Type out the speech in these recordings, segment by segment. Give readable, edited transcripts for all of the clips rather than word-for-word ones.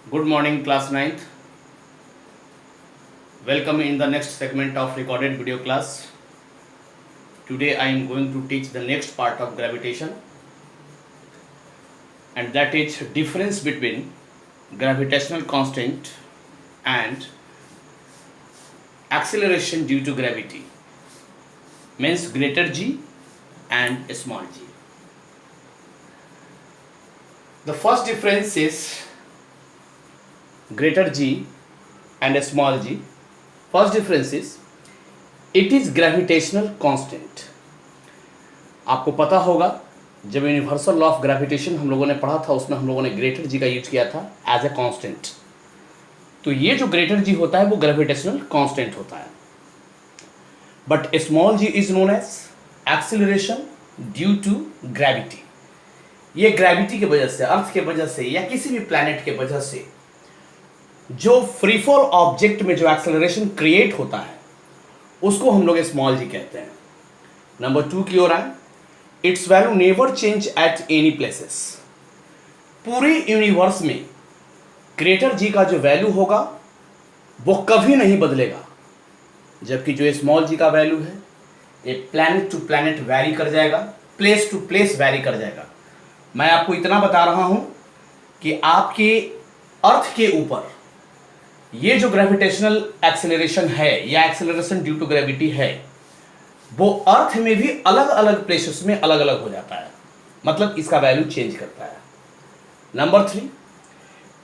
Good morning, class ninth. Welcome in the next segment of recorded video class. Today I am going to teach the next part of gravitation, and that is difference between gravitational constant and acceleration due to gravity, means greater g and small g. The first difference is greater g and small g. First difference is it is gravitational constant. आपको पता होगा जब universal law of gravitation हम लोगों ने पढ़ा था उसमें हम लोगों ने ग्रेटर जी का यूज किया था एज ए कांस्टेंट. तो ये जो ग्रेटर जी होता है वो ग्रेविटेशनल कांस्टेंट होता है. But small g is known as acceleration due to gravity. ये ग्रेविटी की वजह से, अर्थ के वजह से या किसी भी प्लैनेट के वजह से जो फ्री फॉल ऑब्जेक्ट में जो एक्सेलरेशन क्रिएट होता है उसको हम लोग स्मॉल जी कहते हैं. नंबर 2 की ओर आए. It's value never change at any places. पूरे यूनिवर्स में ग्रेटर जी का जो वैल्यू होगा वो कभी नहीं बदलेगा, जबकि जो स्मॉल जी का वैल्यू है ये प्लैनेट टू प्लैनेट वैरी कर जाएगा, प्लेस टू प्लेस वैरी कर जाएगा. मैं आपको इतना बता रहा हूं कि आपके अर्थ के ऊपर ये जो ग्रेविटेशनल एक्सेलरेशन है या एक्सेलरेशन ड्यू टू ग्रेविटी है वो अर्थ में भी अलग अलग प्लेसेस में अलग अलग हो जाता है, मतलब इसका वैल्यू चेंज करता है. Number 3,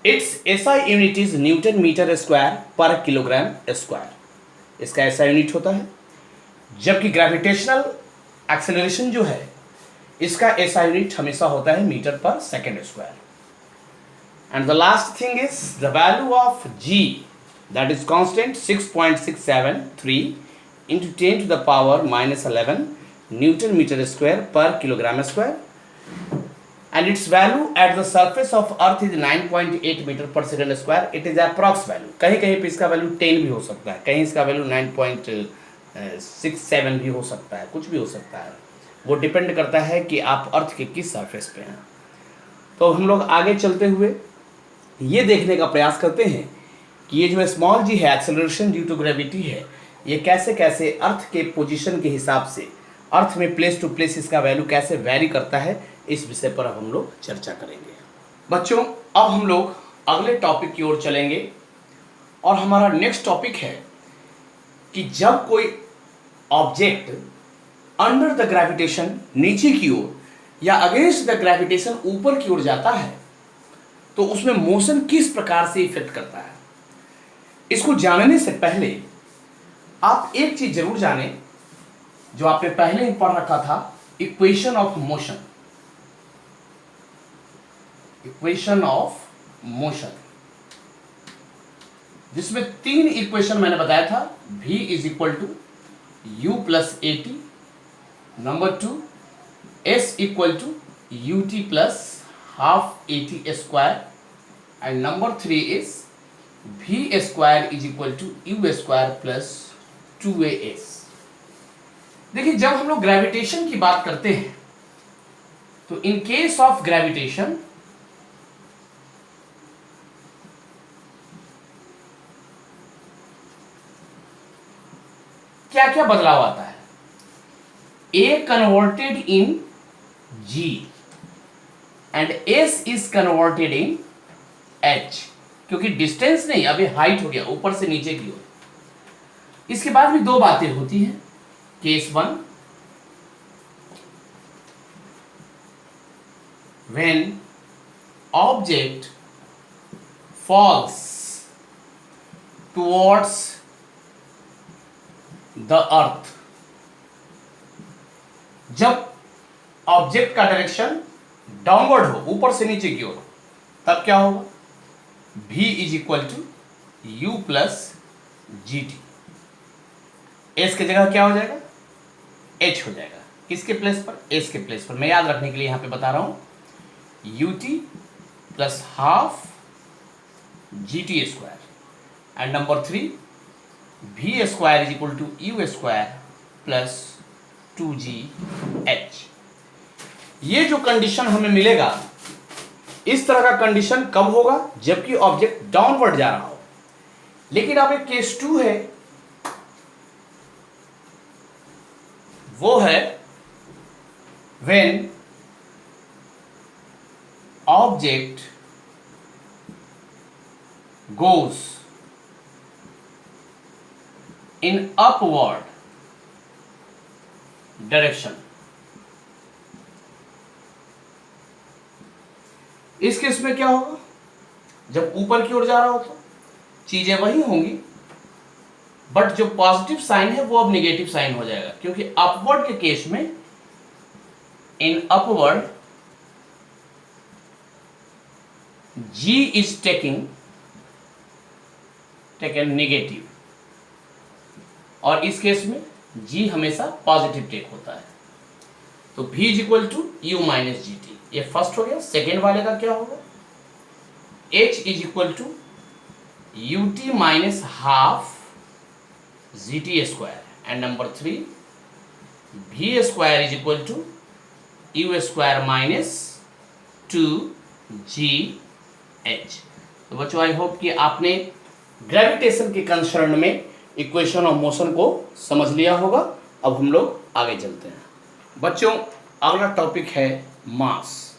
its SI unit is newton metre square per kilogram square. इसका ऐसा यूनिट होता है, जबकि ग्रेविटेशनल एक्सेलरेशन जो है इसका ऐसा यूनिट हमेशा होता है मीटर पर second square. And the last thing is the value of g, that is constant 6.673 into 10 to the power minus 11 Newton meter square per kilogram square, and its value at the surface of earth is 9.8 meter per second square. It is approx value. कहीं कहीं पे इसका value 10 भी हो सकता है, कहीं इसका वैल्यू 9.67 भी हो सकता है, कुछ भी हो सकता है. वो डिपेंड करता है कि आप अर्थ के किस सरफेस पे हैं. तो हम लोग आगे चलते हुए ये देखने का प्रयास करते हैं कि ये जो स्मॉल जी है, एक्सेलरेशन ड्यू टू ग्रेविटी है, ये कैसे कैसे अर्थ के पोजीशन के हिसाब से अर्थ में प्लेस टू प्लेस इसका वैल्यू कैसे वैरी करता है, इस विषय पर अब हम लोग चर्चा करेंगे. बच्चों, अब हम लोग अगले टॉपिक की ओर चलेंगे और हमारा नेक्स्ट टॉपिक है कि जब कोई ऑब्जेक्ट अंडर द ग्रेविटेशन नीचे की ओर या अगेंस्ट द ग्रेविटेशन ऊपर की ओर जाता है तो उसमें मोशन किस प्रकार से इफेक्ट करता है. इसको जानने से पहले आप एक चीज जरूर जानें जो आपने पहले ही पढ़ रखा था, equation of motion. Equation of motion जिसमें 3 इक्वेशन मैंने बताया था. v is equal to u plus a t. Number 2, s equal to u t plus half at square, and number 3 is v square is equal to u square plus 2as. देखिए, जब हम लोग gravitation की बात करते हैं तो in case of gravitation क्या क्या बदलाव आता है. a converted in g and s is converted in h, क्योंकि डिस्टेंस नहीं, अभी हाइट हो गया ऊपर से नीचे की ओर. इसके बाद भी 2 बातें होती हैं. Case 1, when object falls towards the earth. जब ऑब्जेक्ट का डायरेक्शन डाउनवर्ड हो, ऊपर से नीचे की ओर, तब क्या होगा. v is equal to u plus g t. S की जगह क्या हो जाएगा, h हो जाएगा. किसके प्लेस पर, एस के प्लेस पर. मैं याद रखने के लिए यहां पे बता रहा हूं, u t plus half g t square. And number 3, v square is equal to u square plus 2gh. ये जो कंडीशन हमें मिलेगा इस तरह का कंडीशन कब होगा? जबकि ऑब्जेक्ट डाउनवर्ड जा रहा हो। लेकिन अब एक केस 2 है, वो है when object goes in upward direction. इस केस में क्या होगा? जब ऊपर की ओर जा रहा हो तो चीजें वही होंगी, बट जो पॉजिटिव साइन है वो अब नेगेटिव साइन हो जाएगा, क्योंकि अपवर्ड के केस में in upward G is taken negative, और इस केस में G हमेशा पॉजिटिव टेक होता है। तो V is equal to u minus g t, ये फर्स्ट हो गया। सेकेंड वाले का क्या होगा? H is equal to u t minus half g t square, and number 3 V square is equal to u square minus 2GH। तो बच्चों I hope कि आपने ग्रेविटेशन के कंसर्न में इक्वेशन ऑफ मोशन को समझ लिया होगा। अब हम लोग आगे चलते हैं। बच्चों अगला टॉपिक है मास।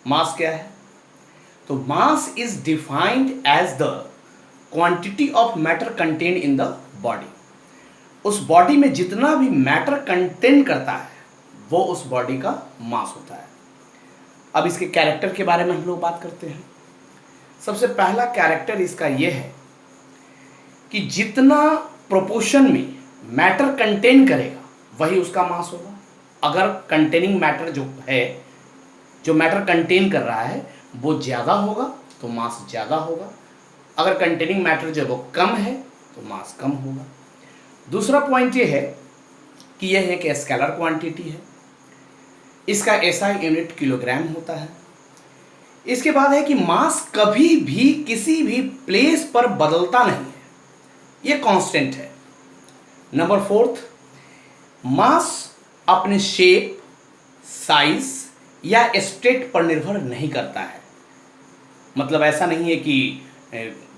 मास क्या है? तो mass is defined as the quantity of matter content in the body. उस बॉडी में जितना भी मैटर कंटेन करता है वो उस बॉडी का मास होता है। अब इसके कैरेक्टर के बारे में हम लोग बात करते हैं। सबसे पहला कैरेक्टर इसका यह है कि जितना प्रोपोर्शन में मैटर कंटेन करेगा वही उसका मास होगा। अगर कंटेनिंग मैटर जो है, जो मैटर कंटेन कर रहा है वो ज़्यादा होगा तो मास ज़्यादा होगा। अगर कंटेनिंग मैटर जो है वो कम है तो मास कम होगा। दूसरा पॉइंट ये है कि यह एक स्केलर क्वांटिटी है। इसका एसआई यूनिट किलोग्राम होता है। इसके बाद है कि मास कभी भी किसी भी प्लेस पर बदलता नहीं है, ये कांस्टेंट है। नंबर 4, मास अपने शेप, साइज या स्टेट पर निर्भर नहीं करता है। मतलब ऐसा नहीं है कि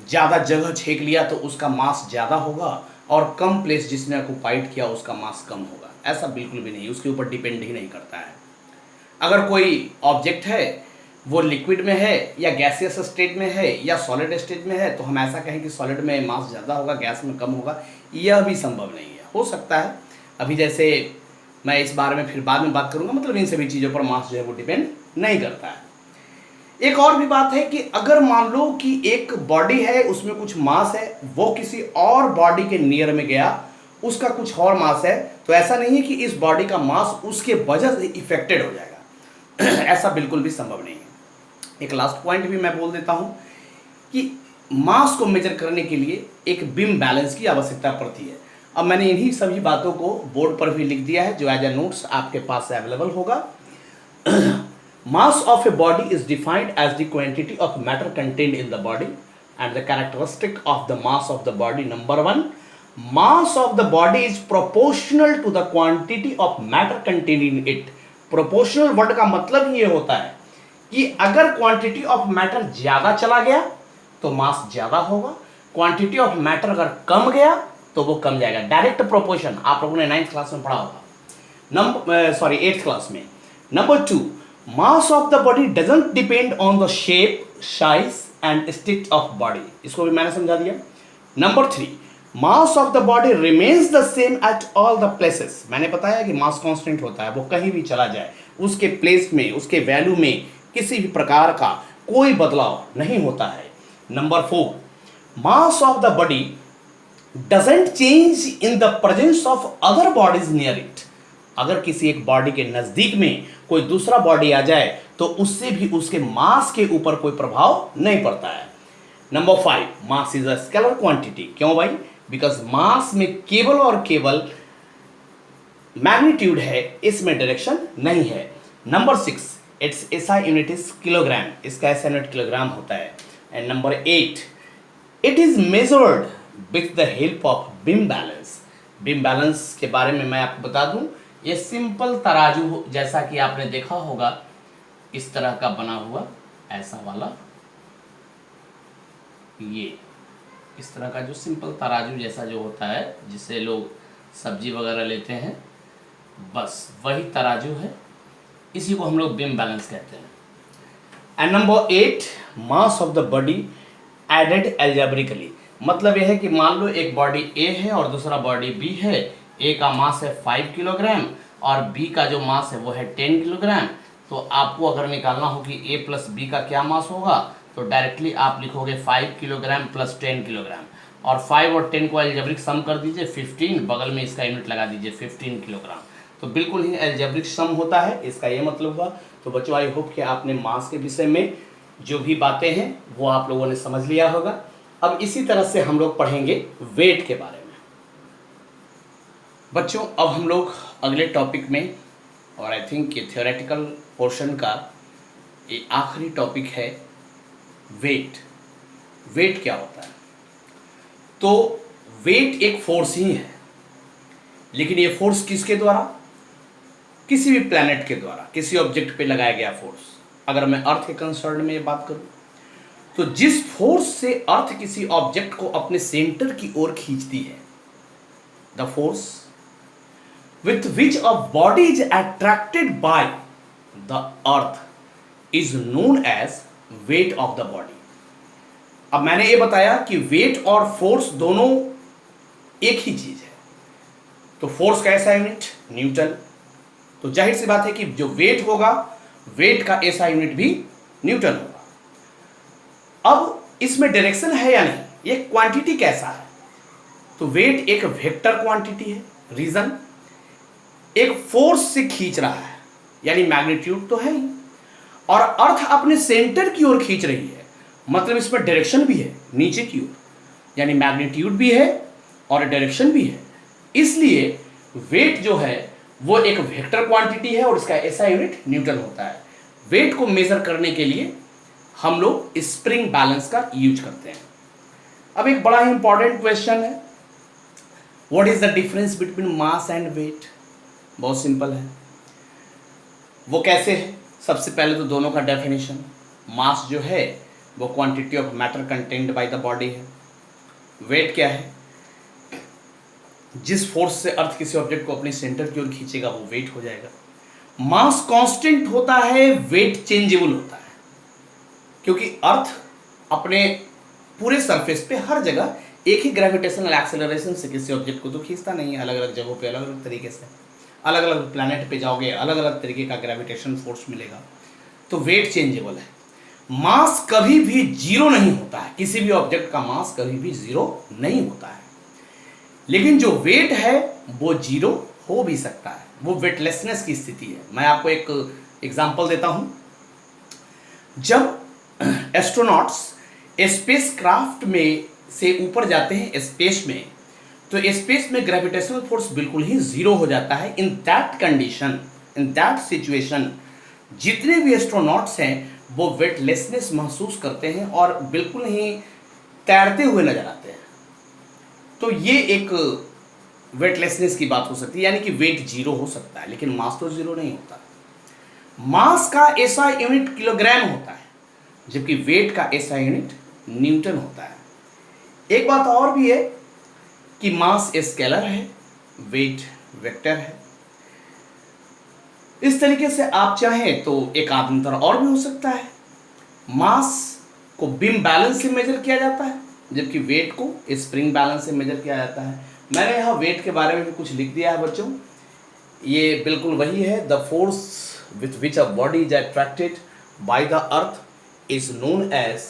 ज़्यादा जगह छेक लिया तो उसका मास ज़्यादा होगा और कम प्लेस जिसने ऑक्युपाइड किया उसका मास कम होगा, ऐसा बिल्कुल भी नहीं, उसके ऊपर डिपेंड ही नहीं करता है। अगर कोई ऑब्जेक्ट है वो लिक्विड में है या गैसियस स्टेट में है या सॉलिड स्टेट में है तो हम ऐसा कहें कि सॉलिड में मास ज़्यादा होगा, गैस में कम होगा, यह भी संभव नहीं है। हो सकता है, अभी जैसे मैं इस बारे में फिर बाद में बात करूंगा, मतलब इन सभी चीज़ों पर मास जो है वो डिपेंड नहीं करता है। एक और भी बात है कि अगर मान लो कि एक बॉडी है उसमें कुछ मास है, वो किसी और बॉडी के नियर में गया, उसका कुछ और मास है, तो ऐसा नहीं है कि इस बॉडी का मास उसके वजह से इफेक्टेड हो जाएगा ऐसा बिल्कुल भी संभव नहीं है। एक लास्ट पॉइंट भी मैं बोल देता हूं कि मास को मेजर करने के लिए एक बीम बैलेंस की आवश्यकता पड़ती है। अब मैंने इन्हीं सभी बातों को बोर्ड पर भी लिख दिया है जो एज ए नोट्स आपके पास अवेलेबल होगा। Mass of a body is defined as the quantity of matter contained in the body and the characteristic of the mass of the body. Number 1, mass of the body is proportional to the quantity of matter contained in it. Proportional word का मतलब ये होता है कि अगर quantity of matter ज्यादा चला गया तो मास ज्यादा होगा, क्वांटिटी ऑफ मैटर अगर कम गया तो वो कम जाएगा। डायरेक्ट प्रोपोर्शन आप लोगों ने 9th क्लास में पढ़ा होगा, 8th क्लास में। Number 2, mass of the body doesn't depend on the shape, size and state of body. इसको भी मैंने समझा दिया। Number 3, mass of the body remains the same at all the places. मैंने बताया कि मास कांस्टेंट होता है, वो कहीं भी चला जाए उसके प्लेस में, उसके वैल्यू में किसी भी प्रकार का कोई बदलाव नहीं होता है। Number 4, mass of the body doesn't change in the presence of other bodies near it. अगर किसी एक बॉडी के नजदीक में कोई दूसरा बॉडी आ जाए तो उससे भी उसके मास के ऊपर कोई प्रभाव नहीं पड़ता है। Number 5, mass is a scalar quantity. क्यों भाई? बिकॉज मास में केवल और केवल मैग्नीट्यूड है, इसमें डायरेक्शन नहीं है। Number 6, it's SI unit is kilogram. इसका एसआई यूनिट किलोग्राम होता है। And number 8, it is measured with the help of beam balance. Beam balance के बारे में मैं आपको बता दूं, ये सिंपल तराजू जैसा कि आपने देखा होगा इस तरह का बना हुआ ऐसा वाला, ये इस तरह का जो सिंपल तराजू जैसा जो होता है जिससे लोग सब्जी वगैरह लेते हैं, बस वही तराजू है, इसी को हम लोग बीम बैलेंस कहते हैं। And number 8, mass of the body added algebraically. मतलब यह है कि मान लो एक बॉडी ए है और दूसरा बॉडी बी है, ए का मास है 5 किलोग्राम और बी का जो मास है वो है 10 किलोग्राम। तो आपको अगर निकालना हो कि ए प्लस बी का क्या मास होगा, तो डायरेक्टली आप लिखोगे 5 किलोग्राम प्लस 10 किलोग्राम, और 5 और 10 को एल्जेब्रिक सम कर दीजिए 15, बगल में इसका यूनिट लगा दीजिए 15 किलोग्राम। तो बिल्कुल ही एल्जेब्रिक सम होता है, इसका ये मतलब हुआ। तो बच्चों आई होप कि आपने मास के विषय में जो भी बातें हैं वो आप लोगों ने समझ लिया होगा। अब इसी तरह से हम लोग पढ़ेंगे वेट के बारे में। बच्चों अब हम लोग अगले टॉपिक में, और आई थिंक ये थ्योरेटिकल पोर्शन का ये आखिरी टॉपिक है, वेट। वेट क्या होता है? तो वेट एक फोर्स ही है, लेकिन ये फोर्स किसके द्वारा? किसी भी प्लैनेट के द्वारा किसी ऑब्जेक्ट पे लगाया गया फोर्स। अगर मैं अर्थ के कंसर्न में ये बात करूं, तो जिस फोर्स से अर्थ किसी ऑब्जेक्ट को अपने सेंटर की ओर खींचती है, the force with which a body is attracted by the earth is known as weight of the body। अब मैंने ये बताया कि वेट और फोर्स दोनों एक ही चीज है। तो फोर्स का ऐसा यूनिट न्यूटन, तो जाहिर सी बात है कि जो वेट होगा, वेट का ऐसा यूनिट भी न्यूटन होगा। अब इसमें डायरेक्शन है या नहीं, ये क्वांटिटी कैसा है? तो वेट एक वेक्टर क्वांटिटी है। रीजन, एक फोर्स से खींच रहा है, यानी मैग्नीट्यूड तो है ही, और अर्थ अपने सेंटर की ओर खींच रही है, मतलब इसमें डायरेक्शन भी है नीचे की ओर, यानी मैग्नीट्यूड भी है और डायरेक्शन भी है। इसलिए वेट जो है वो एक वेक्टर क्वांटिटी है और इसका ऐसा यूनिट न्यूटन होता है। वेट को मेजर करने के लिए हम लोग स्प्रिंग बैलेंस का यूज करते हैं। अब एक बड़ा ही इंपॉर्टेंट क्वेश्चन है, what is the difference between mass and weight? बहुत सिंपल है। वो कैसे है? सबसे पहले तो दोनों का डेफिनेशन, मास जो है वो quantity of matter contained by the body है। वेट क्या है? जिस फोर्स से अर्थ किसी ऑब्जेक्ट को अपने सेंटर की ओर खींचेगा वो वेट हो जाएगा। मास कांस्टेंट होता है, वेट चेंजेबल होता है, क्योंकि अर्थ अपने पूरे सरफेस पे हर जगह एक ही ग्रेविटेशनल एक्सेलरेशन से किसी ऑब्जेक्ट को तो खींचता नहीं है, अलग अलग जगहों पे अलग अलग तरीके से। अलग अलग प्लैनेट पे जाओगे अलग अलग तरीके का ग्रेविटेशन फोर्स मिलेगा। तो वेट चेंजेबल है। मास कभी भी जीरो नहीं होता है, किसी भी ऑब्जेक्ट का मास कभी भी जीरो नहीं होता है, लेकिन जो वेट है वो जीरो हो भी सकता है, वो वेटलेसनेस की स्थिति है। मैं आपको एक एग्जांपल देता हूं। जब एस्ट्रोनॉट्स स्पेस क्राफ्ट में से ऊपर जाते हैं स्पेस में, तो स्पेस में ग्रेविटेशनल फोर्स बिल्कुल ही जीरो हो जाता है। In that condition, in that situation, जितने भी एस्ट्रोनॉट्स हैं वो वेटलेसनेस महसूस करते हैं और बिल्कुल ही तैरते हुए नजर आते हैं। तो ये एक वेटलेसनेस की बात हो सकती है, यानी कि वेट जीरो हो सकता है, लेकिन मास तो जीरो नहीं होता। मास का ऐसा यूनिट किलोग्राम होता है, जबकि वेट का ऐसा यूनिट न्यूटन होता है। एक बात और भी है कि मास स्केलर है, वेट वेक्टर है। इस तरीके से आप चाहें तो एक आध अंतर और भी हो सकता है। मास को बीम बैलेंस से मेजर किया जाता है, जबकि वेट को स्प्रिंग बैलेंस से मेजर किया जाता है। मैंने यहाँ वेट के बारे में भी कुछ लिख दिया है बच्चों, ये बिल्कुल वही है। The force with which a body is attracted by the earth is known as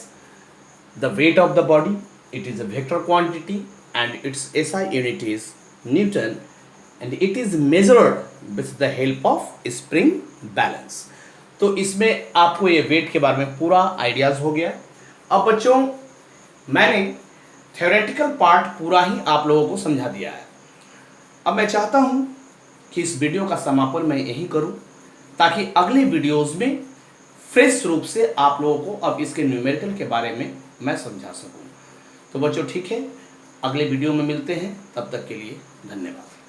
the weight of the body. It is a vector quantity and its SI unit is Newton and it is measured with the help of spring balance। तो इसमें आपको ये wait के बारे में पूरा ideas हो गया। अब बच्चों मैंने थ्योरेटिकल पार्ट पूरा ही आप लोगों को समझा दिया है। अब मैं चाहता हूँ कि इस वीडियो का समापन मैं यही करूँ, ताकि अगले वीडियोज़ में फ्रेश रूप से आप लोगों को अब इसके न्यूमेरिकल के बारे में मैं समझा सकूँ। तो बच्चों ठीक है, अगले वीडियो में मिलते हैं, तब तक के लिए धन्यवाद।